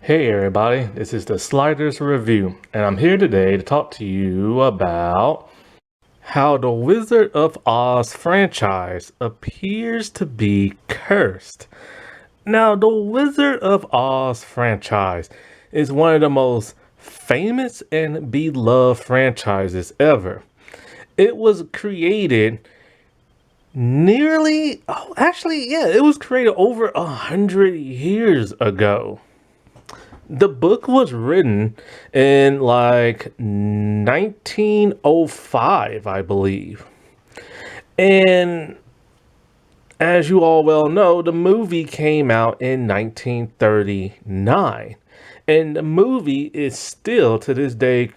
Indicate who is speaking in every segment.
Speaker 1: Hey everybody, this is the Sliders Review, and I'm here today to talk to you about how the Wizard of Oz franchise appears to be cursed. Now, the Wizard of Oz franchise is one of the most famous and beloved franchises ever. It was created it was created over 100 years ago. The book was written in like 1905, I believe. And as you all well know, the movie came out in 1939. And the movie is still to this day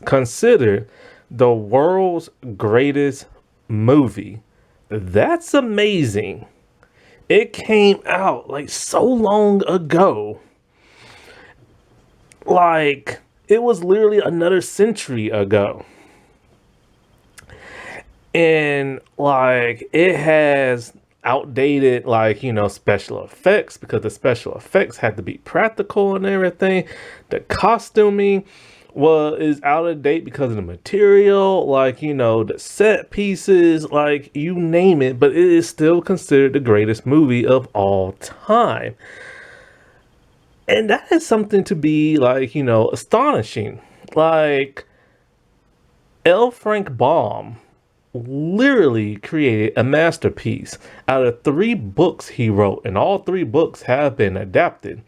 Speaker 1: considered the world's greatest movie. That's amazing. It came out like so long ago. Like, it was literally another century ago. And, like, it has outdated, like, special effects because the special effects had to be practical and everything. The costuming is out of date because of the material, like, the set pieces, like, you name it. But it is still considered the greatest movie of all time. And that is something to be like, astonishing. Like, L. Frank Baum literally created a masterpiece out of 3 books he wrote, and all 3 books have been adapted.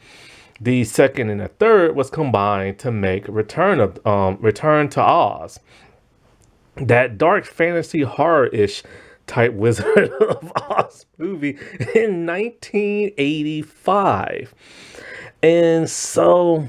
Speaker 1: The second and the third was combined to make Return to Oz, that dark fantasy horror-ish type Wizard of Oz movie in 1985. And so,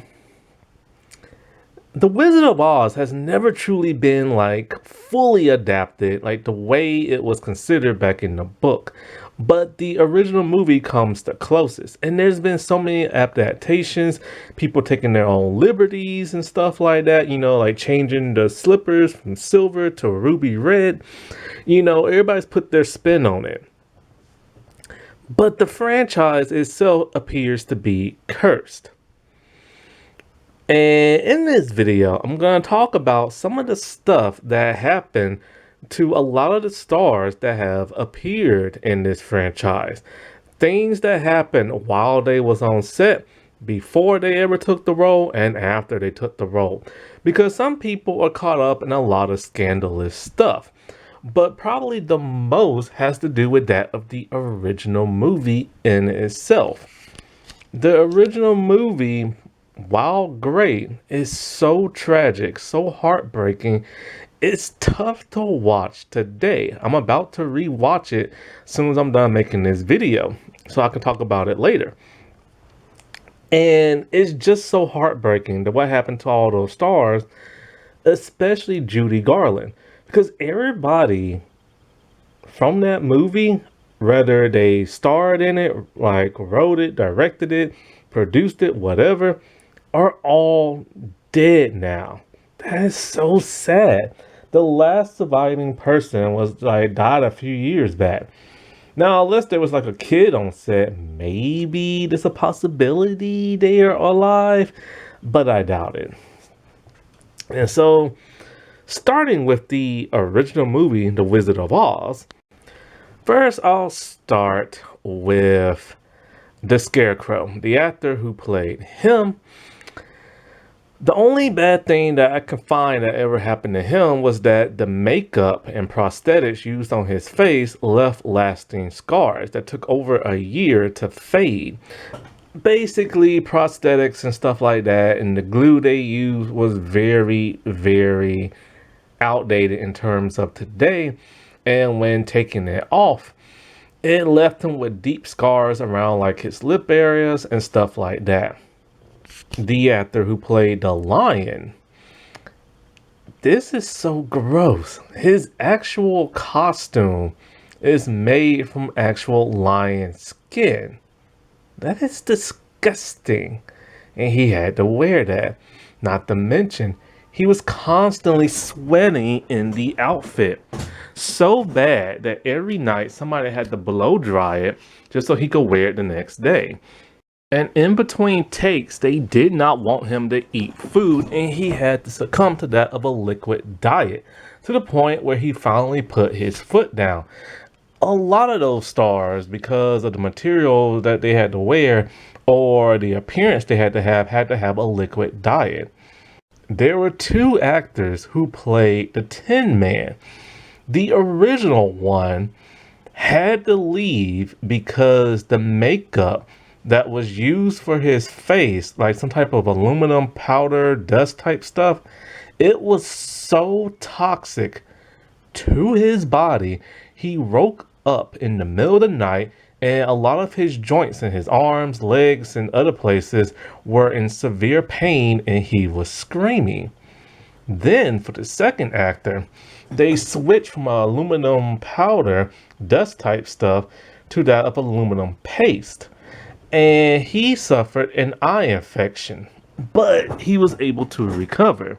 Speaker 1: The Wizard of Oz has never truly been like fully adapted like the way it was considered back in the book. But the original movie comes the closest. And there's been so many adaptations, people taking their own liberties and stuff like that, like changing the slippers from silver to ruby red. Everybody's put their spin on it. But the franchise itself appears to be cursed. And in this video, I'm going to talk about some of the stuff that happened to a lot of the stars that have appeared in this franchise. Things that happened while they was on set, before they ever took the role, and after they took the role. Because some people are caught up in a lot of scandalous stuff. But probably the most has to do with that of the original movie in itself. The original movie, while great, is so tragic, so heartbreaking. It's tough to watch today. I'm about to rewatch it as soon as I'm done making this video, so I can talk about it later. And it's just so heartbreaking that what happened to all those stars, especially Judy Garland. Because everybody from that movie, whether they starred in it, like wrote it, directed it, produced it, whatever, are all dead now. That is so sad. The last surviving person was died a few years back. Now, unless there was like a kid on set, maybe there's a possibility they are alive, but I doubt it. And so, starting with the original movie, The Wizard of Oz, first I'll start with the Scarecrow, the actor who played him. The only bad thing that I can find that ever happened to him was that the makeup and prosthetics used on his face left lasting scars that took over a year to fade. Basically, prosthetics and stuff like that, and the glue they used was very, very outdated in terms of today. And when taking it off, it left him with deep scars around like his lip areas and stuff like that. The actor who played the lion, this is so gross. His actual costume is made from actual lion skin. That is disgusting. And he had to wear that. Not to mention, he was constantly sweating in the outfit. So bad that every night somebody had to blow dry it just so he could wear it the next day. And in between takes, they did not want him to eat food, and he had to succumb to that of a liquid diet to the point where he finally put his foot down. A lot of those stars, because of the material that they had to wear or the appearance they had to have a liquid diet. There were two actors who played the Tin Man. The original one had to leave because the makeup that was used for his face, like some type of aluminum powder dust type stuff, it was so toxic to his body. He woke up in the middle of the night and a lot of his joints in his arms, legs, and other places were in severe pain and he was screaming. Then for the second actor, they switched from aluminum powder, dust type stuff, to that of aluminum paste. And he suffered an eye infection, but he was able to recover.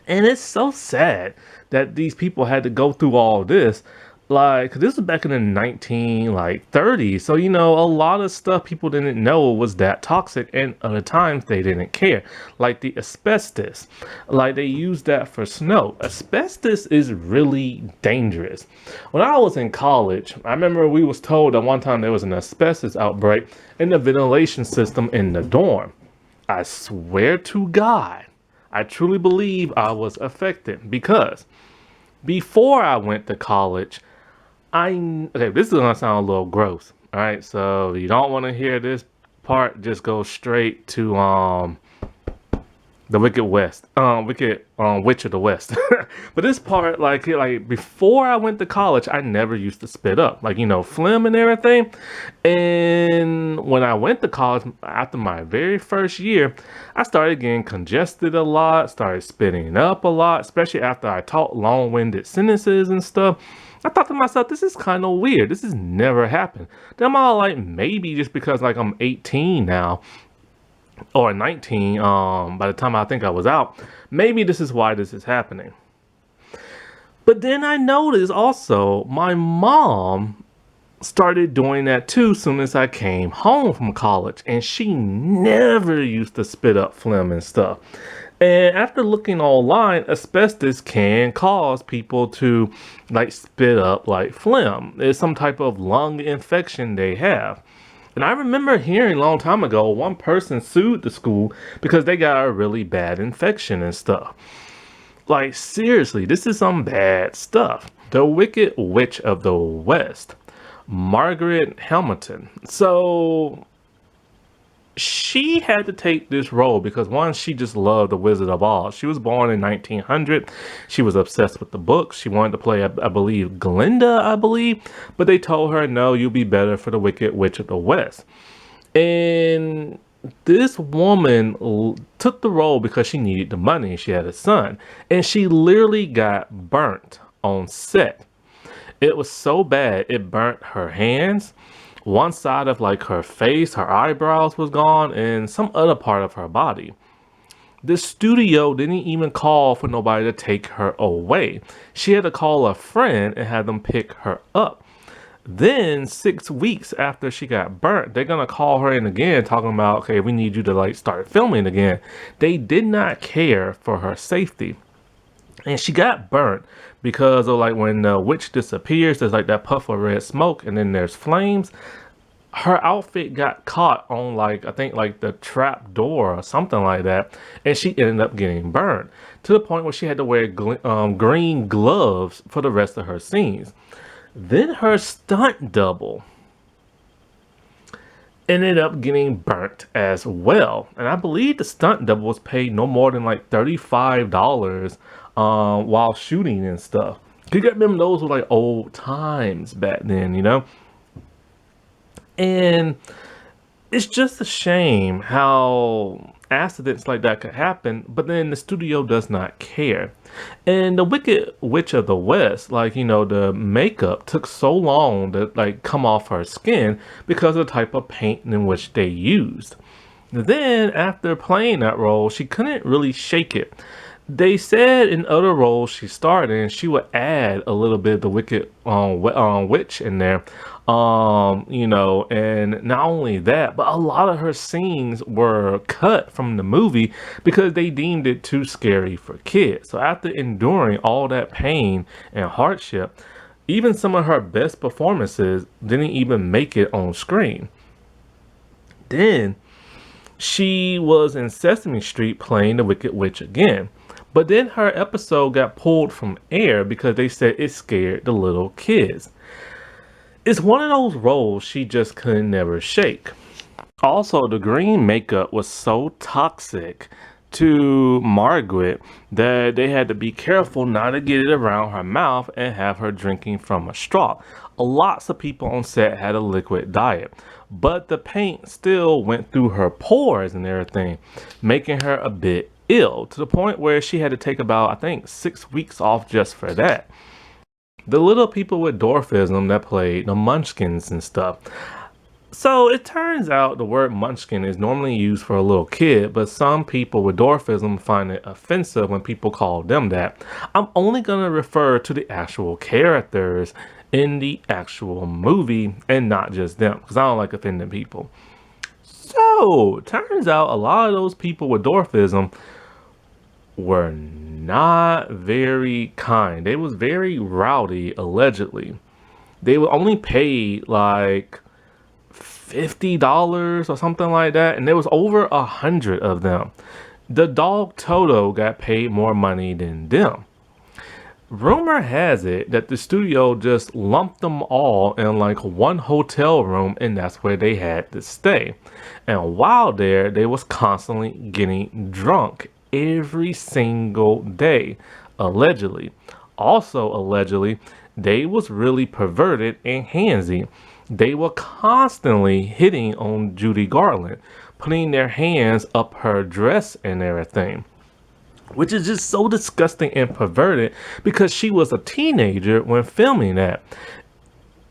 Speaker 1: And it's so sad that these people had to go through all this. Like, 'cause this was back in the 1930s. So, a lot of stuff people didn't know was that toxic, and other times they didn't care. Like the asbestos. Like, they used that for snow. Asbestos is really dangerous. When I was in college, I remember we was told that one time there was an asbestos outbreak in the ventilation system in the dorm. I swear to God, I truly believe I was affected because before I went to college, okay, this is gonna sound a little gross. All right, so if you don't want to hear this part, just go straight to the Wicked West, Wicked Witch of the West. But this part, like before I went to college, I never used to spit up, like phlegm and everything. And when I went to college, after my very first year, I started getting congested a lot, started spitting up a lot, especially after I taught long-winded sentences and stuff. I thought to myself, this is kind of weird. This has never happened. Then I'm all like, maybe just because like I'm 18 now or 19 by the time I think I was out, maybe this is why this is happening. But then I noticed also my mom started doing that too soon as I came home from college, and she never used to spit up phlegm and stuff. And after looking online, asbestos can cause people to like spit up like phlegm. It's some type of lung infection they have. And I remember hearing a long time ago, one person sued the school because they got a really bad infection and stuff. Like, seriously, this is some bad stuff. The Wicked Witch of the West, Margaret Hamilton. So she had to take this role because one, she just loved the Wizard of Oz. She was born in 1900. She was obsessed with the books. She wanted to play, I believe, Glinda, but they told her, no, you'll be better for the Wicked Witch of the West. And this woman took the role because she needed the money. She had a son, and she literally got burnt on set. It was so bad, it burnt her hands. One side of like her face, her eyebrows was gone, and some other part of her body. The studio didn't even call for nobody to take her away. She had to call a friend and have them pick her up. Then 6 weeks after she got burnt, they're gonna call her in again talking about, okay, we need you to like start filming again. They did not care for her safety. And she got burnt because of like when the witch disappears, there's like that puff of red smoke and then there's flames. Her outfit got caught on like, I think like the trap door or something like that. And she ended up getting burned to the point where she had to wear green gloves for the rest of her scenes. Then her stunt double ended up getting burnt as well. And I believe the stunt double was paid no more than like $35 while shooting and stuff. You got to remember those were like old times back then, And it's just a shame how accidents like that could happen, but then the studio does not care. And the Wicked Witch of the West, like, the makeup took so long to like come off her skin because of the type of paint in which they used. Then after playing that role, she couldn't really shake it. They said in other roles she starred in, she would add a little bit of the wicked witch in there. And not only that, but a lot of her scenes were cut from the movie because they deemed it too scary for kids. So after enduring all that pain and hardship, even some of her best performances didn't even make it on screen. Then she was in Sesame Street playing the Wicked Witch again. But then her episode got pulled from air because they said it scared the little kids. It's one of those roles she just could never shake. Also, the green makeup was so toxic to Margaret that they had to be careful not to get it around her mouth and have her drinking from a straw. Lots of people on set had a liquid diet, but the paint still went through her pores and everything, making her a bit ill to the point where she had to take about, I think, 6 weeks off just for that. The little people with dwarfism that played the munchkins and stuff. So it turns out the word munchkin is normally used for a little kid, but some people with dwarfism find it offensive when people call them that. I'm only going to refer to the actual characters in the actual movie and not just them, because I don't like offending people. So turns out a lot of those people with dwarfism were not very kind. They was very rowdy, allegedly. They were only paid like $50 or something like that, and there was over 100 of them. The dog Toto got paid more money than them. Rumor has it that the studio just lumped them all in like one hotel room, and that's where they had to stay. And while there, they was constantly getting drunk every single day, allegedly. Also, allegedly, they was really perverted and handsy. They were constantly hitting on Judy Garland, putting their hands up her dress and everything, which is just so disgusting and perverted because she was a teenager when filming that.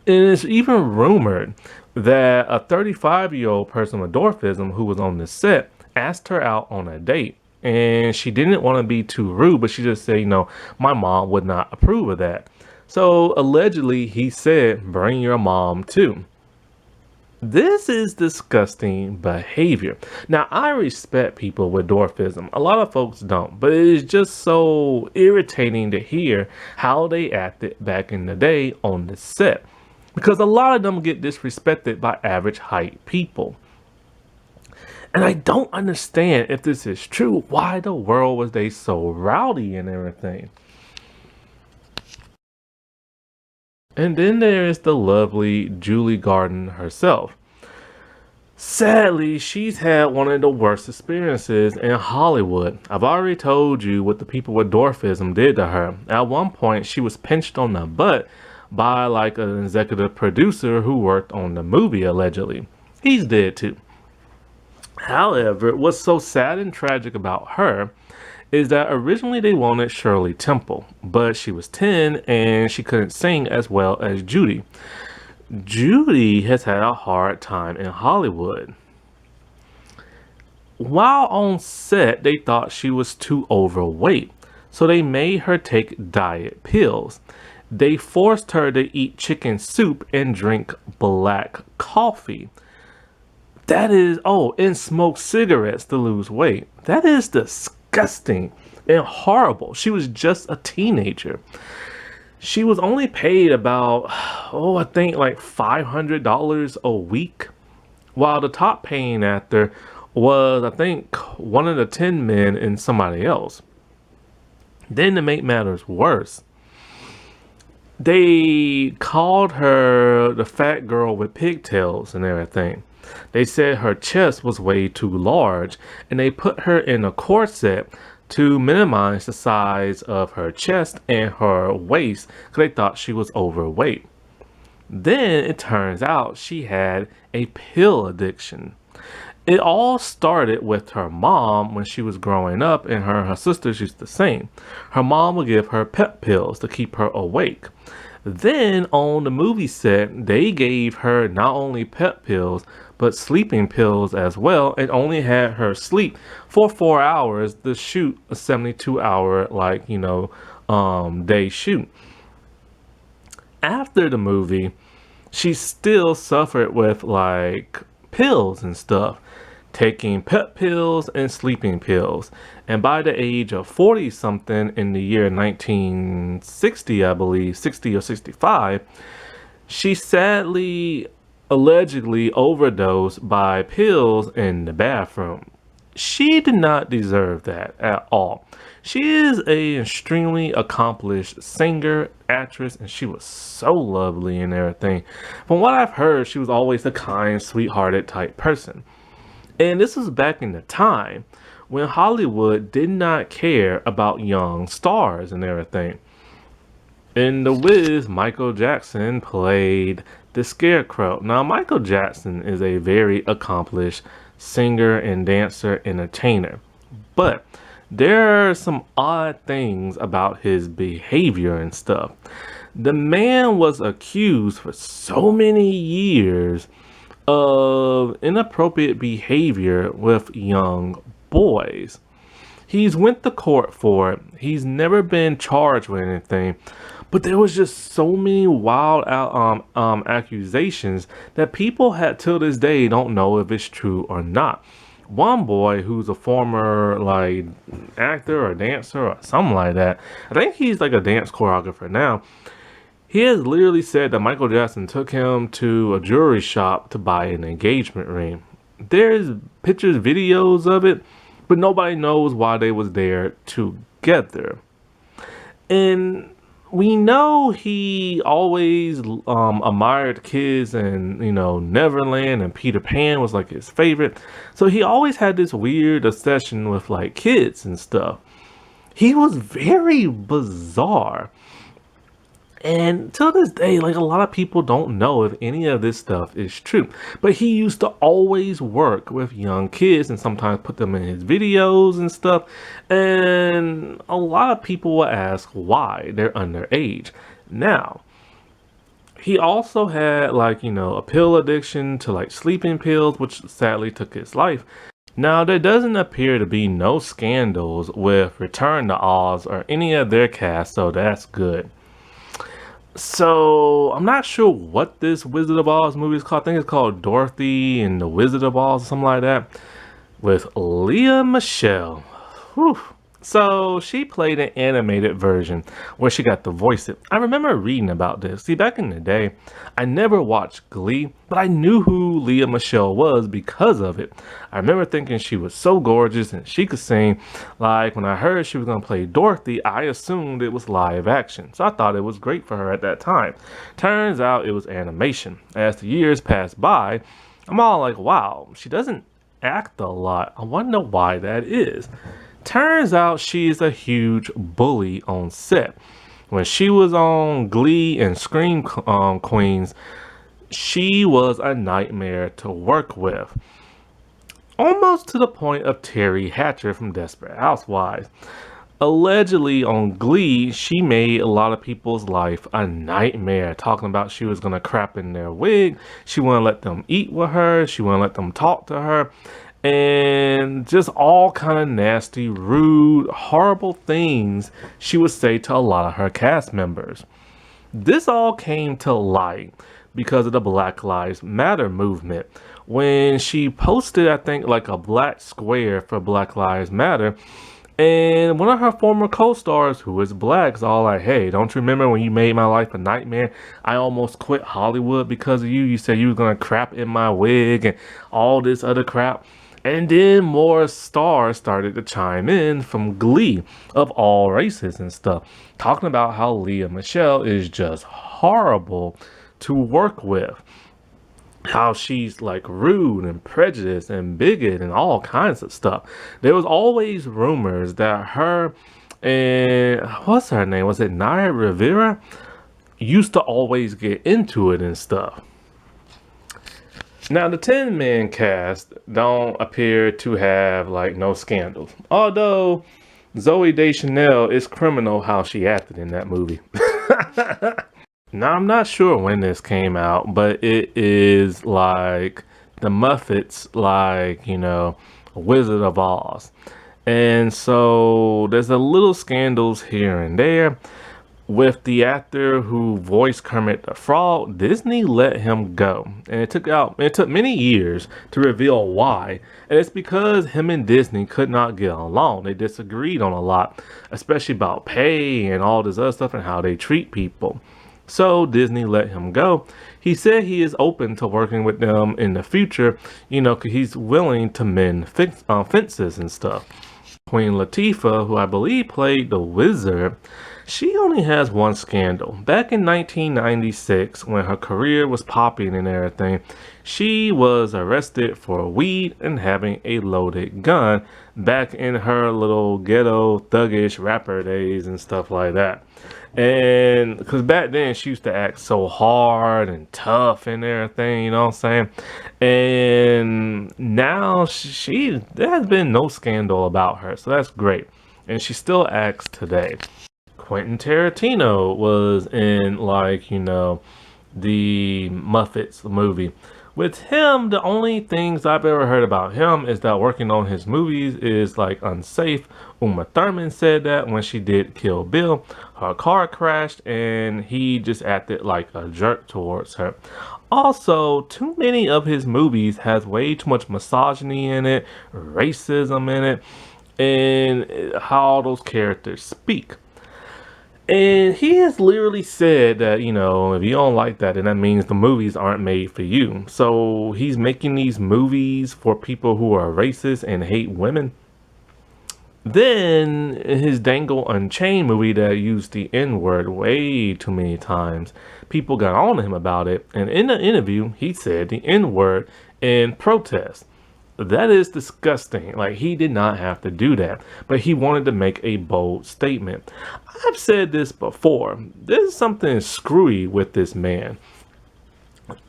Speaker 1: It is even rumored that a 35-year-old person with dwarfism who was on the set asked her out on a date. And she didn't want to be too rude, but she just said, my mom would not approve of that. So allegedly, he said, bring your mom too. This is disgusting behavior. Now, I respect people with dwarfism. A lot of folks don't, but it is just so irritating to hear how they acted back in the day on the set, because a lot of them get disrespected by average height people. And I don't understand, if this is true, why the world was they so rowdy and everything. And then there is the lovely Julie Garden herself. Sadly, she's had one of the worst experiences in Hollywood. I've already told you what the people with dwarfism did to her. At one point, she was pinched on the butt by like an executive producer who worked on the movie, allegedly. He's dead too. However, what's so sad and tragic about her is that originally they wanted Shirley Temple, but she was 10 and she couldn't sing as well as Judy. Judy has had a hard time in Hollywood. While on set, they thought she was too overweight, so they made her take diet pills. They forced her to eat chicken soup and drink black coffee. And smoke cigarettes to lose weight. That is disgusting and horrible. She was just a teenager. She was only paid about, I think like $500 a week, while the top paying actor was, I think, one of the 10 men and somebody else. Then to make matters worse, they called her the fat girl with pigtails and everything. They said her chest was way too large, and they put her in a corset to minimize the size of her chest and her waist because they thought she was overweight. Then it turns out she had a pill addiction. It all started with her mom when she was growing up, and her and her sisters used to sing. Her mom would give her pep pills to keep her awake. Then on the movie set, they gave her not only pep pills, but sleeping pills as well, and only had her sleep for 4 hours to shoot a 72-hour, day shoot. After the movie, she still suffered with like pills and stuff, taking pep pills and sleeping pills. And by the age of 40 something in the year 1960, I believe, 60 or 65, she sadly allegedly overdosed by pills in the bathroom. She did not deserve that at all. She is a extremely accomplished singer, actress, and she was so lovely and everything. From what I've heard, she was always a kind, sweethearted type person. And this was back in the time when Hollywood did not care about young stars and everything. In The Wiz, Michael Jackson played the Scarecrow. Now, Michael Jackson is a very accomplished singer and dancer, entertainer. But there are some odd things about his behavior and stuff. The man was accused for so many years of inappropriate behavior with young boys. He's went to court for it. He's never been charged with anything. But there was just so many wild accusations that people had till this day don't know if it's true or not. One boy who's a former like actor or dancer or something like that, I think he's like a dance choreographer now. He has literally said that Michael Jackson took him to a jewelry shop to buy an engagement ring. There's pictures, videos of it, but nobody knows why they was there together. And we know he always admired kids, and Neverland and Peter Pan was like his favorite. So he always had this weird obsession with like kids and stuff. He was very bizarre. And to this day, like a lot of people don't know if any of this stuff is true. But he used to always work with young kids and sometimes put them in his videos and stuff. And a lot of people will ask why they're underage. Now, he also had a pill addiction to like sleeping pills, which sadly took his life. Now, there doesn't appear to be no scandals with Return to Oz or any of their cast, so that's good. So, I'm not sure what this Wizard of Oz movie is called. I think it's called Dorothy and the Wizard of Oz or something like that. With Lea Michele. Whew. So, she played an animated version where she got to voice it. I remember reading about this. See, back in the day, I never watched Glee, but I knew who Lea Michele was because of it. I remember thinking she was so gorgeous and she could sing. Like, when I heard she was going to play Dorothy, I assumed it was live action. So I thought it was great for her at that time. Turns out it was animation. As the years passed by, I'm all like, wow, she doesn't act a lot. I wonder why that is. Turns out she's a huge bully on set. When she was on Glee and Scream Queens, she was a nightmare to work with. Almost to the point of Terry Hatcher from Desperate Housewives. Allegedly on Glee, she made a lot of people's life a nightmare, talking about she was going to crap in their wig, she wouldn't let them eat with her, she wouldn't let them talk to her, and just all kind of nasty, rude, horrible things she would say to a lot of her cast members. This all came to light because of the Black Lives Matter movement. When she posted, I think, like a black square for Black Lives Matter, and one of her former co-stars, who is black, is all like, hey, don't you remember when you made my life a nightmare? I almost quit Hollywood because of you. You said you were going to crap in my wig and all this other crap. And then more stars started to chime in from Glee of all races and stuff, talking about how Lea Michele is just horrible to work with. How she's like rude and prejudiced and bigot and all kinds of stuff. There was always rumors that her and what's her name? Was it Naya Rivera? Used to always get into it and stuff. Now the 10-man cast don't appear to have like no scandals. Although Zoe DeChant is criminal how she acted in that movie. Now, I'm not sure when this came out, but it is like the Muppets like, Wizard of Oz. And so there's a little scandals here and there. With the actor who voiced Kermit the Frog, Disney let him go. And it took many years to reveal why. And it's because him and Disney could not get along. They disagreed on a lot, especially about pay and all this other stuff and how they treat people. So Disney let him go. He said he is open to working with them in the future, because he's willing to mend fences and stuff. Queen Latifah, who I believe played the wizard, she only has one scandal. Back in 1996, when her career was popping and everything, she was arrested for weed and having a loaded gun back in her little ghetto thuggish rapper days and stuff like that. And because back then she used to act so hard and tough and everything, you know what I'm saying? And now there has been no scandal about her, so that's great. And she still acts today. Quentin Tarantino was in the Muppets movie. With him, the only things I've ever heard about him is that working on his movies is like unsafe. Uma Thurman said that when she did Kill Bill, her car crashed and he just acted like a jerk towards her. Also, too many of his movies has way too much misogyny in it, racism in it, and how those characters speak. And he has literally said that, if you don't like that, then that means the movies aren't made for you. So he's making these movies for people who are racist and hate women. Then his Dangle Unchained movie that used the N-word way too many times, people got on to him about it. And in the interview, he said the N-word in protest. That is disgusting. Like, he did not have to do that, but he wanted to make a bold statement. I've said this before. There's something screwy with this man.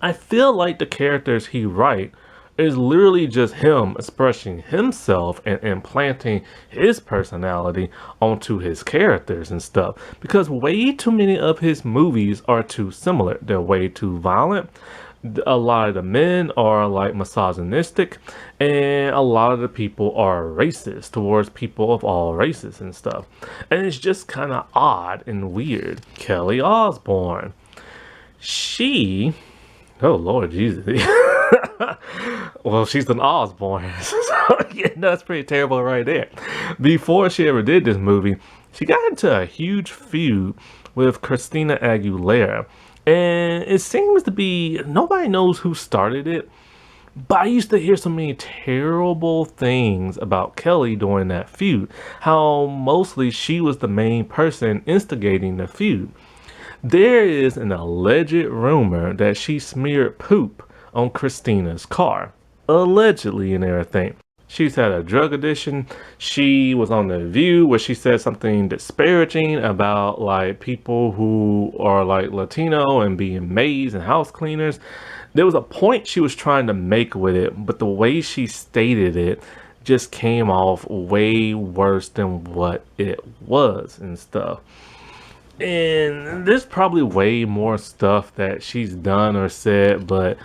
Speaker 1: I feel like the characters he writes is literally just him expressing himself and implanting his personality onto his characters and stuff. Because way too many of his movies are too similar. They're way too violent. A lot of the men are like misogynistic, and a lot of the people are racist towards people of all races and stuff. And it's just kind of odd and weird. Kelly Osborne, oh Lord Jesus. Well, she's an Osborne. So, yeah, that's pretty terrible right there. Before she ever did this movie, she got into a huge feud with Christina Aguilera. And it seems to be, nobody knows who started it, but I used to hear so many terrible things about Kelly during that feud. How mostly she was the main person instigating the feud. There is an alleged rumor that she smeared poop on Christina's car. Allegedly and everything. She's had a drug addiction. She was on The View where she said something disparaging about like people who are like Latino and being maids and house cleaners. There was a point she was trying to make with it, but the way she stated it just came off way worse than what it was and stuff. And there's probably way more stuff that she's done or said, but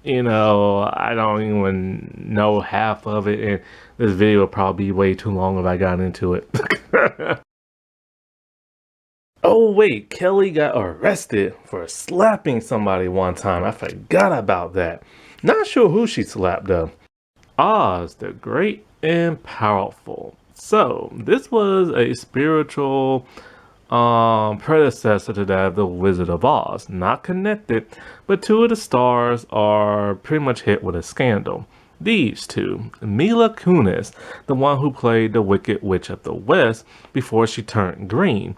Speaker 1: I don't even know half of it, and this video would probably be way too long if I got into it. Oh wait, Kelly got arrested for slapping somebody one time. I forgot about that. Not sure who she slapped though. Oz, the Great and Powerful. So, this was a spiritual predecessor to that of the Wizard of Oz. Not connected, but two of the stars are pretty much hit with a scandal. These two, Mila Kunis, the one who played the Wicked Witch of the West before she turned green.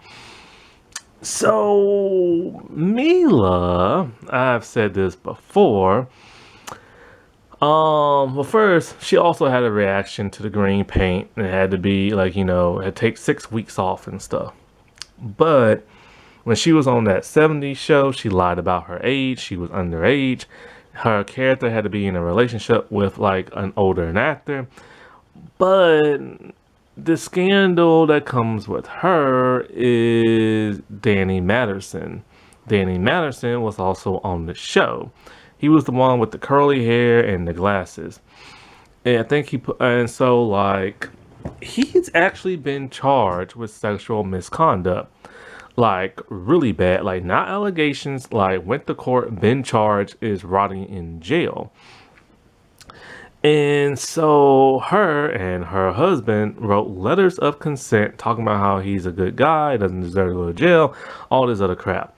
Speaker 1: So, Mila, I've said this before, well, first, she also had a reaction to the green paint. It had to be like, it takes 6 weeks off and stuff. But when she was on that 70s show, she lied about her age. She was underage. Her character had to be in a relationship with like an older actor. But the scandal that comes with her is Danny Matterson. Danny Matterson was also on the show. He was the one with the curly hair and the glasses. And I think he put, and so like, he's actually been charged with sexual misconduct. Like, really bad. Like, not allegations, like, went to court, been charged, is rotting in jail. And so her and her husband wrote letters of consent talking about how he's a good guy, doesn't deserve to go to jail, all this other crap.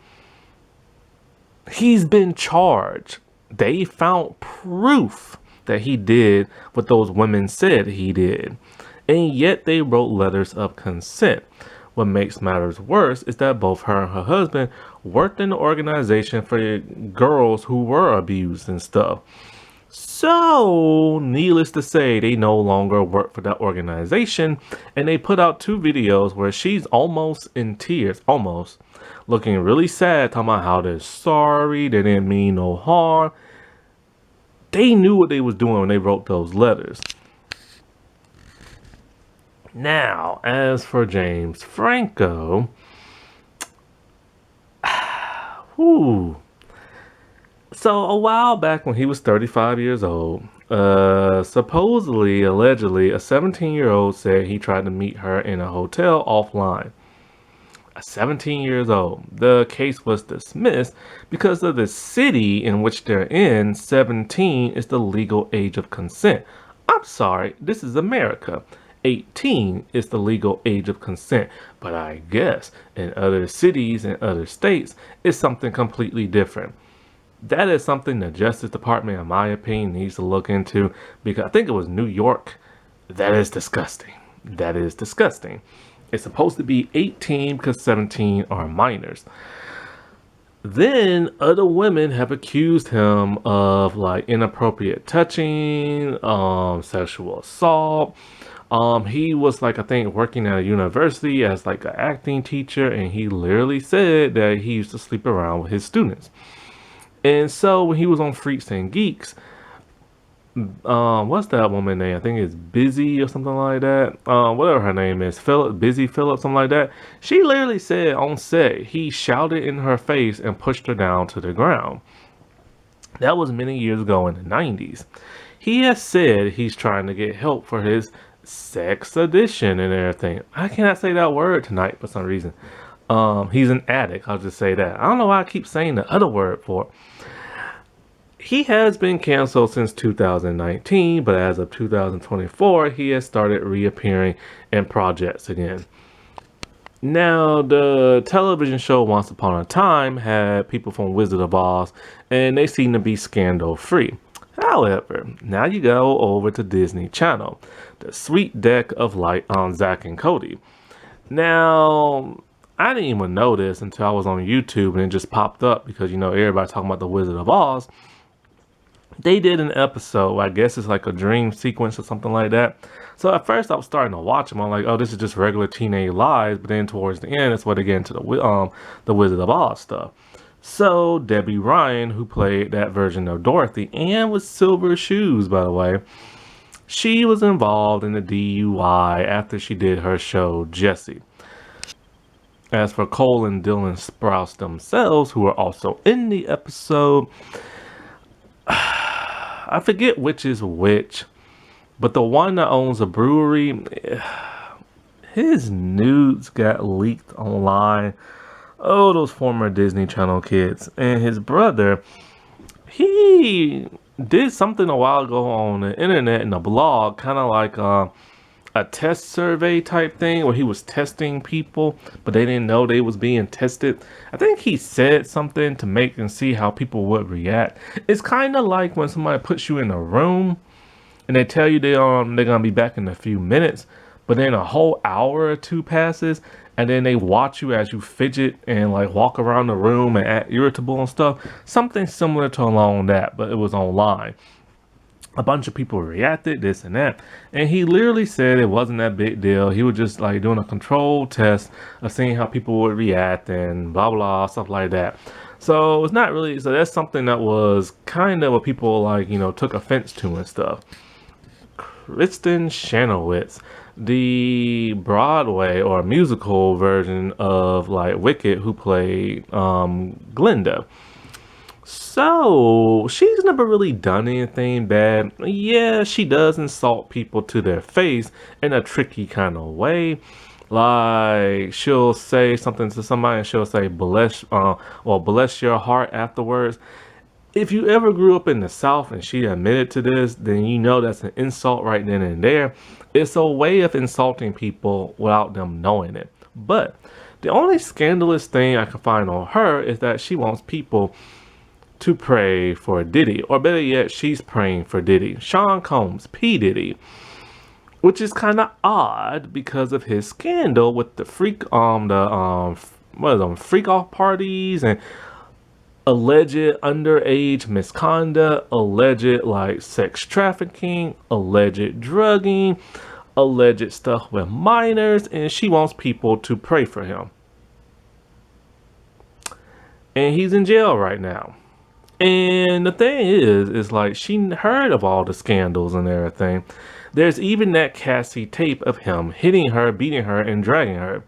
Speaker 1: He's been charged. They found proof that he did what those women said he did. And yet they wrote letters of consent. What makes matters worse is that both her and her husband worked in the organization for girls who were abused and stuff. So, needless to say, they no longer work for that organization, and they put out 2 videos where she's almost in tears, almost, looking really sad, talking about how they're sorry, they didn't mean no harm. They knew what they was doing when they wrote those letters. Now, as for James Franco, whew. So a while back when he was 35 years old, supposedly, allegedly, a 17-year-old said he tried to meet her in a hotel offline. 17 years old. The case was dismissed because of the city in which they're in. 17 is the legal age of consent. I'm sorry, this is America. 18 is the legal age of consent. But I guess in other cities and other states, it's something completely different. That is something the Justice Department, in my opinion, needs to look into, because I think it was New York. That is disgusting. That is disgusting. It's supposed to be 18 because 17 are minors. Then other women have accused him of like inappropriate touching, sexual assault. He was like, I think, working at a university as like an acting teacher, and he literally said that he used to sleep around with his students. And so when he was on Freaks and Geeks, what's that woman name? I think it's Busy or something like that. Whatever her name is, Busy Phillip, something like that. She literally said on set, he shouted in her face and pushed her down to the ground. That was many years ago in the 90s. He has said he's trying to get help for his sex addiction and everything. I cannot say that word tonight for some reason. He's an addict, I'll just say that. I don't know why I keep saying the other word for it. He has been canceled since 2019, but as of 2024, he has started reappearing in projects again. Now, the television show Once Upon a Time had people from Wizard of Oz, and they seem to be scandal-free. However, now you go over to Disney Channel, the Sweet Deck of Light on Zack and Cody. Now, I didn't even know this until I was on YouTube and it just popped up because, you know, everybody's talking about the Wizard of Oz. They did an episode, I guess it's like a dream sequence or something like that. So at first I was starting to watch them. I'm like, oh, this is just regular teenage lies. But then towards the end, it's where they get into the Wizard of Oz stuff. So Debbie Ryan, who played that version of Dorothy and with silver shoes, by the way, she was involved in the DUI after she did her show Jessie. As for Cole and Dylan Sprouse themselves, who are also in the episode, I forget which is which, but the one that owns a brewery, his nudes got leaked online. Oh, those former Disney Channel kids. And his brother, he did something a while ago on the internet in a blog, kind of like a test survey type thing where he was testing people, but they didn't know they was being tested. I think he said something to make and see how people would react. It's kind of like when somebody puts you in a room and they tell you they're gonna be back in a few minutes, but then a whole hour or two passes and then they watch you as you fidget and like walk around the room and act irritable and stuff. Something similar to along that, but it was online. A bunch of people reacted, this and that. And he literally said it wasn't that big deal. He was just like doing a controlled test of seeing how people would react and blah, blah, stuff like that. So it's not really, so that's something that was kind of what people like, you know, took offense to and stuff. Kristen Shanowitz, the Broadway or musical version of like Wicked, who played Glinda. So, she's never really done anything bad. Yeah, she does insult people to their face in a tricky kind of way. Like, she'll say something to somebody and she'll say, bless your heart afterwards. If you ever grew up in the South and she admitted to this, then you know that's an insult right then and there. It's a way of insulting people without them knowing it. But the only scandalous thing I can find on her is that she wants people to pray for Diddy, or better yet, she's praying for Diddy. Sean Combs, P. Diddy, which is kind of odd because of his scandal with the freak off parties and alleged underage misconduct, alleged like sex trafficking, alleged drugging, alleged stuff with minors, and she wants people to pray for him. And he's in jail right now. And the thing is like she heard of all the scandals and everything. There's even that Cassie tape of him hitting her, beating her, and dragging her.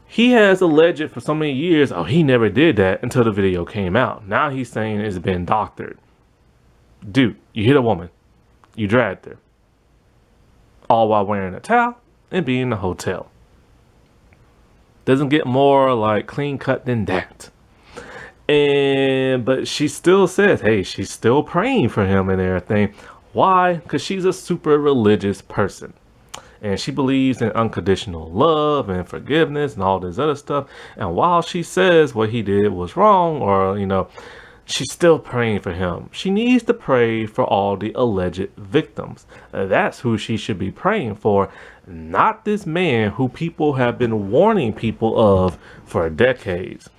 Speaker 1: He has alleged for so many years, oh, he never did that until the video came out. Now he's saying it's been doctored. Dude, you hit a woman. You dragged her. All while wearing a towel and being in a hotel. Doesn't get more like clean cut than that. But she still says, hey, she's still praying for him and everything. Why? Because she's a super religious person. And she believes in unconditional love and forgiveness and all this other stuff. And while she says what he did was wrong, or, she's still praying for him. She needs to pray for all the alleged victims. That's who she should be praying for, not this man who people have been warning people of for decades.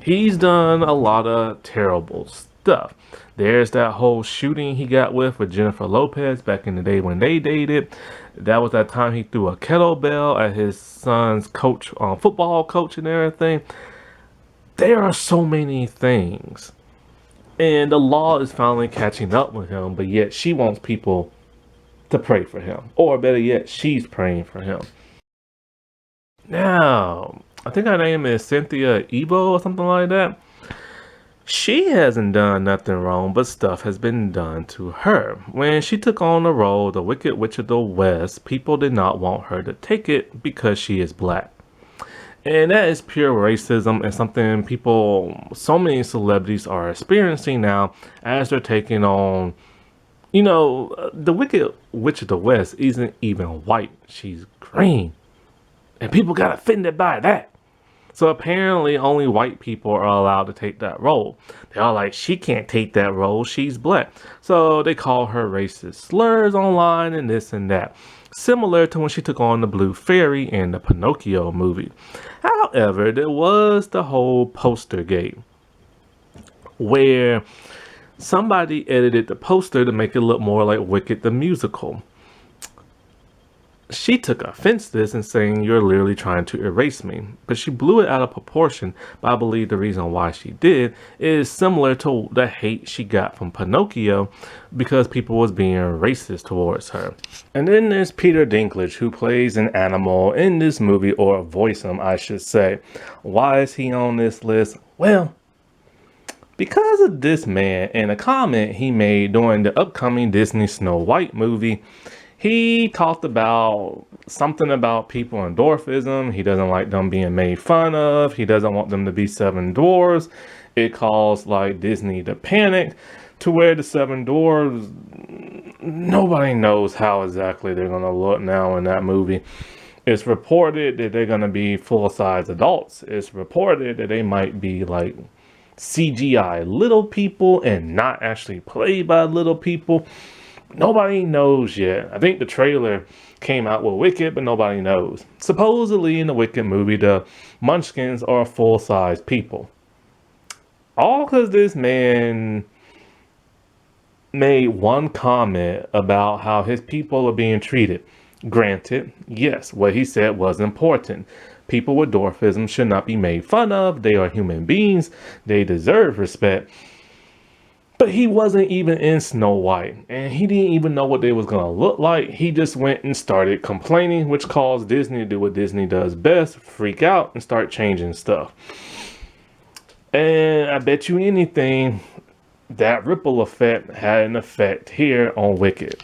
Speaker 1: He's done a lot of terrible stuff. There's that whole shooting he got with Jennifer Lopez back in the day when they dated. That was that time he threw a kettlebell at his son's coach, football coach and everything. There are so many things. And the law is finally catching up with him, but yet she wants people to pray for him. Or better yet, she's praying for him. Now, I think her name is Cynthia Evo or something like that. She hasn't done nothing wrong, but stuff has been done to her. When she took on the role, the Wicked Witch of the West, people did not want her to take it because she is black. And that is pure racism and something so many celebrities are experiencing now as they're taking on, the Wicked Witch of the West isn't even white. She's green. And people got offended by that. So apparently only white people are allowed to take that role. They're all like, she can't take that role, she's black. So they call her racist slurs online and this and that. Similar to when she took on the Blue Fairy in the Pinocchio movie. However, there was the whole poster game where somebody edited the poster to make it look more like Wicked the musical. She took offense to this and saying, you're literally trying to erase me. But she blew it out of proportion. But I believe the reason why she did is similar to the hate she got from Pinocchio because people was being racist towards her. And then there's Peter Dinklage, who plays an animal in this movie, or voice him, I should say. Why is he on this list? Well, because of this man and a comment he made during the upcoming Disney Snow White movie. He talked about something about people in dwarfism. He doesn't like them being made fun of. He doesn't want them to be seven dwarves. It caused Disney to panic to where the seven dwarves, nobody knows how exactly they're going to look now in that movie. It's reported that they're going to be full-size adults. It's reported that they might be CGI little people and not actually played by little people. Nobody knows yet. I think the trailer came out with Wicked, but nobody knows. Supposedly in the Wicked movie, the Munchkins are full-size people. All because this man made one comment about how his people are being treated. Granted, yes, what he said was important. People with dwarfism should not be made fun of. They are human beings. They deserve respect. But he wasn't even in Snow White, and he didn't even know what they was going to look like. He just went and started complaining, which caused Disney to do what Disney does best, freak out and start changing stuff. And I bet you anything, that ripple effect had an effect here on Wicked.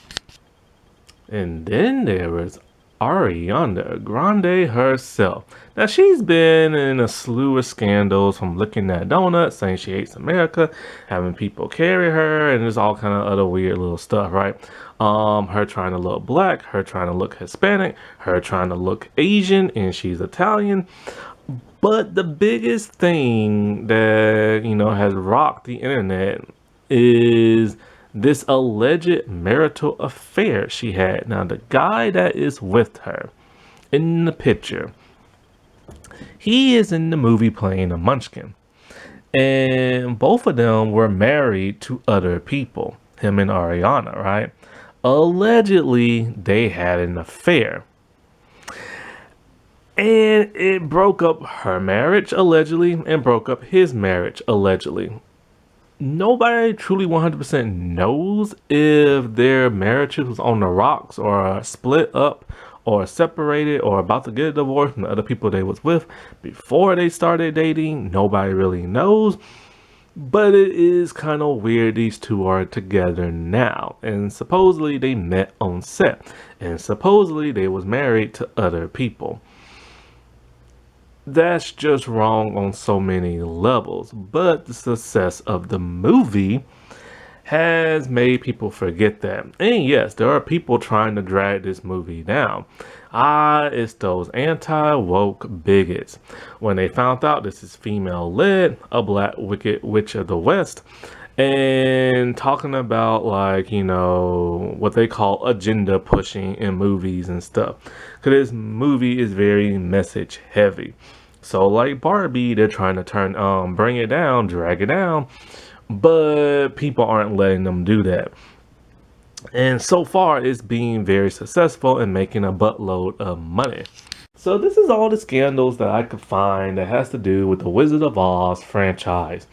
Speaker 1: And then there was Ariana Grande herself. Now she's been in a slew of scandals, from looking at donuts, saying she hates America, having people carry her, and there's all kind of other weird little stuff, right? Her trying to look black, her trying to look Hispanic, her trying to look Asian, and she's Italian. But the biggest thing that, has rocked the internet is this alleged marital affair she had. Now, the guy that is with her in the picture, he is in the movie playing a munchkin. And both of them were married to other people, him and Ariana, right? Allegedly, they had an affair. And it broke up her marriage, allegedly, and broke up his marriage, allegedly. Nobody truly 100% knows if their marriage was on the rocks or split up or separated or about to get a divorce from the other people they was with before they started dating. Nobody really knows. But it is kind of weird these two are together now. And supposedly they met on set. And supposedly they was married to other people. That's just wrong on so many levels. But the success of the movie has made people forget that. And yes, there are people trying to drag this movie down. It's those anti-woke bigots. When they found out this is female-led, a black wicked witch of the West, and talking about, like, what they call agenda pushing in movies and stuff. Because this movie is very message heavy. So like Barbie, they're trying to bring it down, drag it down, but people aren't letting them do that. And so far, it's being very successful and making a buttload of money. So this is all the scandals that I could find that has to do with the Wizard of Oz franchise.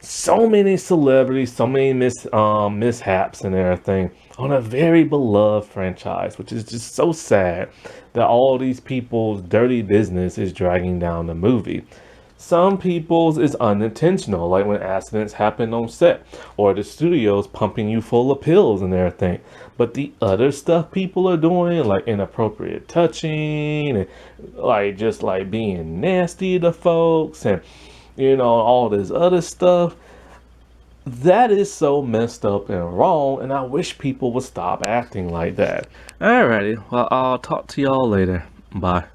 Speaker 1: So many celebrities, so many mishaps and everything on a very beloved franchise, which is just so sad that all these people's dirty business is dragging down the movie. Some people's is unintentional, like when accidents happen on set, or the studio's pumping you full of pills and everything. But the other stuff people are doing, like inappropriate touching, and like just like being nasty to folks, and all this other stuff, that is so messed up and wrong, and I wish people would stop acting like that. Alrighty, well, I'll talk to y'all later. Bye.